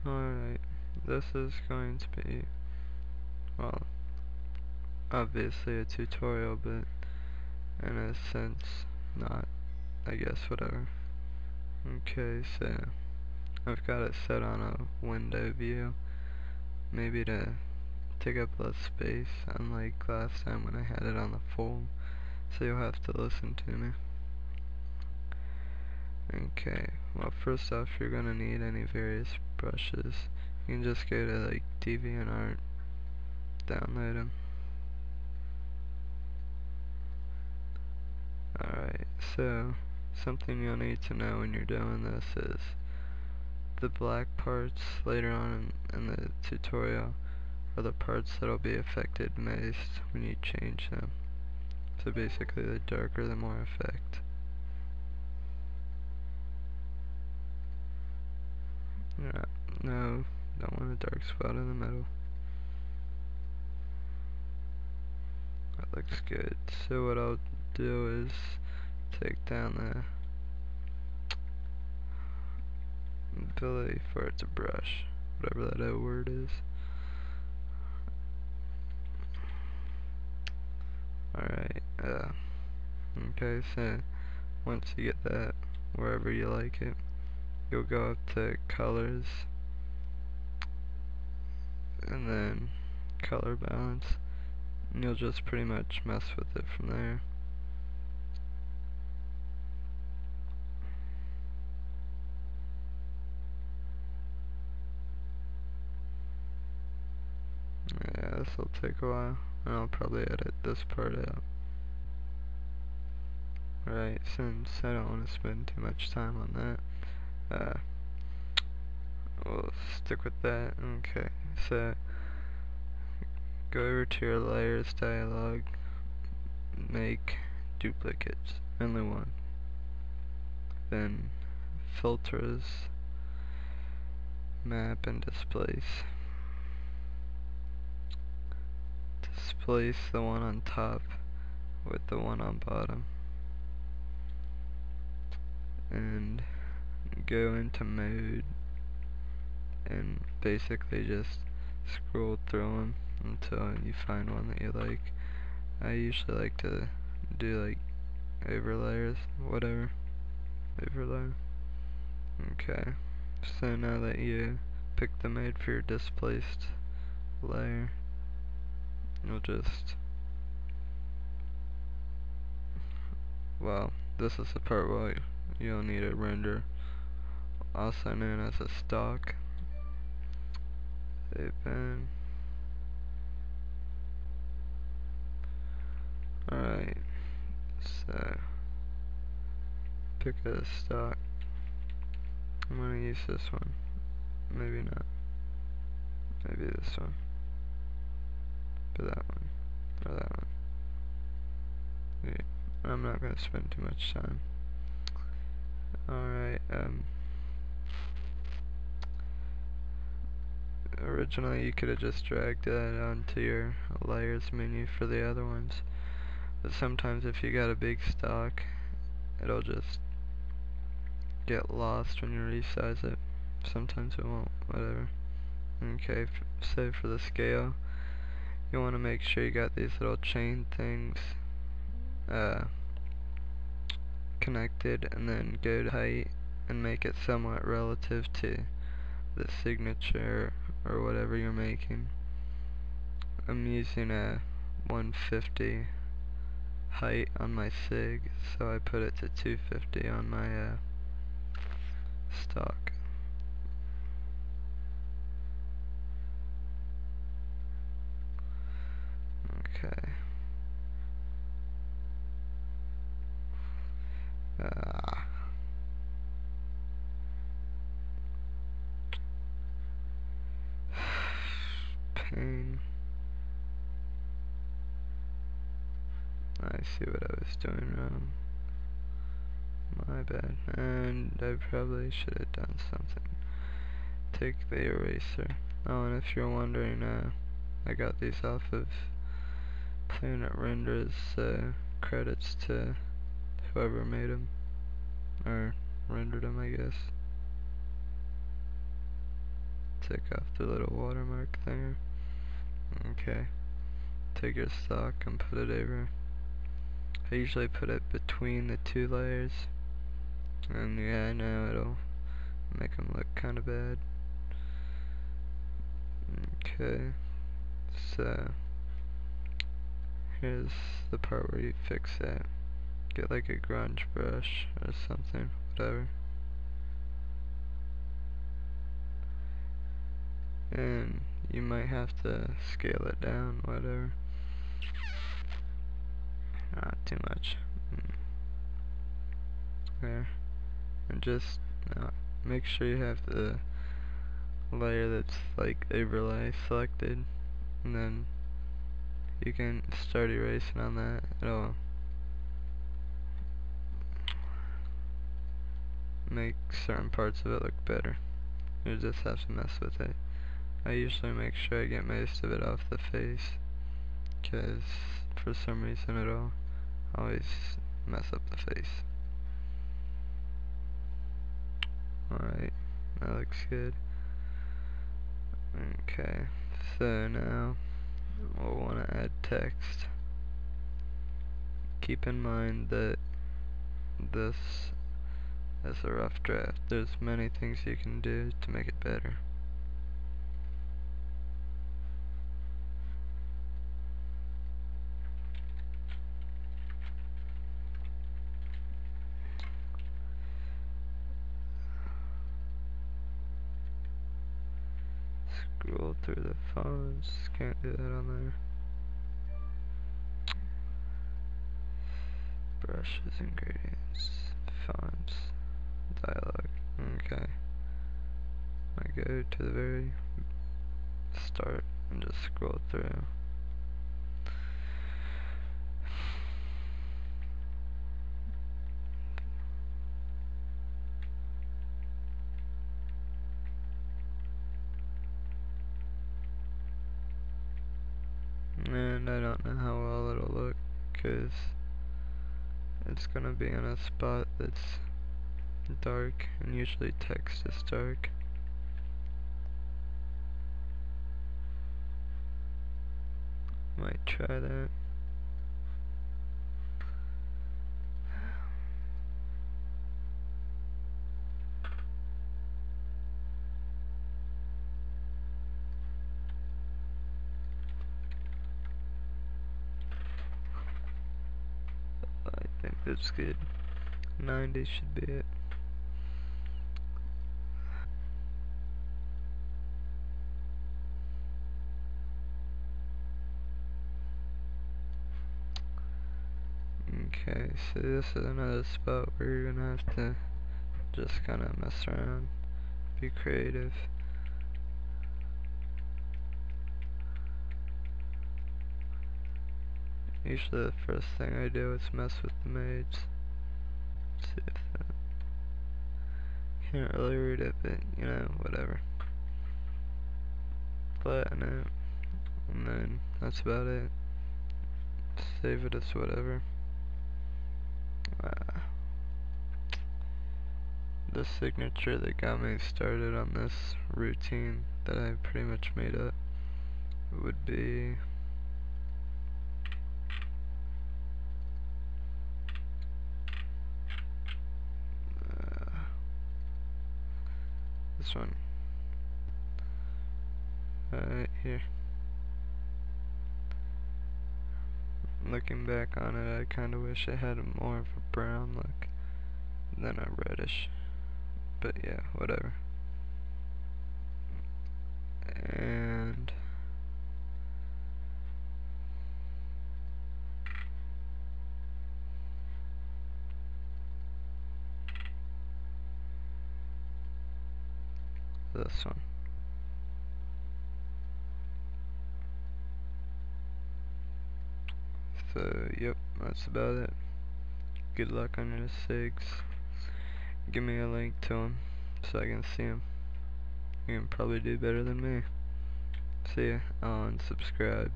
Alright, this is going to be, well, obviously a tutorial, but in a sense, not, I guess, whatever. Okay, so I've got it set on a window view, maybe to take up less space, unlike last time when I had it on the full, so you'll have to listen to me. Okay, well, first off, you're gonna need any various brushes. You can just go to like DeviantArt, download them. Alright, so something you'll need to know when you're doing this is the black parts later on in the tutorial are the parts that'll be affected most when you change them. So basically, the darker the more effect. No, don't want a dark spot in the middle. That looks good. So what I'll do is take down the ability for it to brush, whatever that O word is. Alright, okay, so once you get that wherever you like it, you'll go up to colors, and then color balance, and you'll just pretty much mess with it from there. Yeah, this will take a while, and I'll probably edit this part out. Right, since I don't want to spend too much time on that, we'll stick with that. Okay, so go over to your layers dialog, make duplicates, only one. Then filters, map and displace. Displace the one on top with the one on bottom. And go into mode and basically just scroll through them until you find one that you like. I usually like to do like overlayers, whatever. Overlay. Okay, so now that you pick the mode for your displaced layer, you'll just, well, this is the part where you'll need a render, also known as a stock. Open. Alright, so pick a stock. I'm gonna use this one. Maybe not. Maybe this one. But that one. Or that one. Yeah. I'm not gonna spend too much time. Alright, originally you could have just dragged that onto your layers menu for the other ones. But sometimes if you got a big stock, it'll just get lost when you resize it. Sometimes it won't, whatever. Okay, so for the scale, you want to make sure you got these little chain things connected, and then go to height and make it somewhat relative to the signature or whatever you're making. I'm using a 150 height on my sig, so I put it to 250 on my stock. Okay. Pain. I see what I was doing wrong. My bad. And I probably should have done something. Take the eraser. Oh, and if you're wondering, I got these off of Planet Renders, credits to whoever made them, or rendered them, I guess. take off the little watermark there. Okay. Take your stock and put it over. I usually put it between the two layers. And yeah, I know it'll make them look kinda bad. Okay. So, here's the part where you fix that. Get like a grunge brush or something, whatever. And you might have to scale it down, whatever. Not too much. There. And just make sure you have the layer that's like overlay selected, and then you can start erasing on that. It'll make certain parts of it look better. You just have to mess with it. I usually make sure I get most of it off the face, because for some reason it'll always mess up the face. Alright, that looks good. Okay, so now we'll want to add text. Keep in mind that this is a rough draft. There's many things you can do to make it better. Scroll through the fonts, can't do that on there. Brushes, ingredients, fonts, dialogue. Okay. I go to the very start and just scroll through. And I don't know how well it'll look, because it's gonna be in a spot that's dark, and usually text is dark. Might try that. I think that's good. 90 should be it. Okay, so this is another spot where you're gonna have to just kinda mess around, be creative. Usually the first thing I do is mess with the modes. See if that, can't really read it, but you know, whatever. Flatten it, and then that's about it. Save it as whatever. The signature that got me started on this routine that I pretty much made up would be this one right here. Looking back on it, I kinda wish I had more of a brown look than a reddish, but yeah, whatever. And this one. So yep, that's about it. Good luck on your SIGs. Give me a link to them so I can see them. You can probably do better than me. See ya. I'll unsubscribe.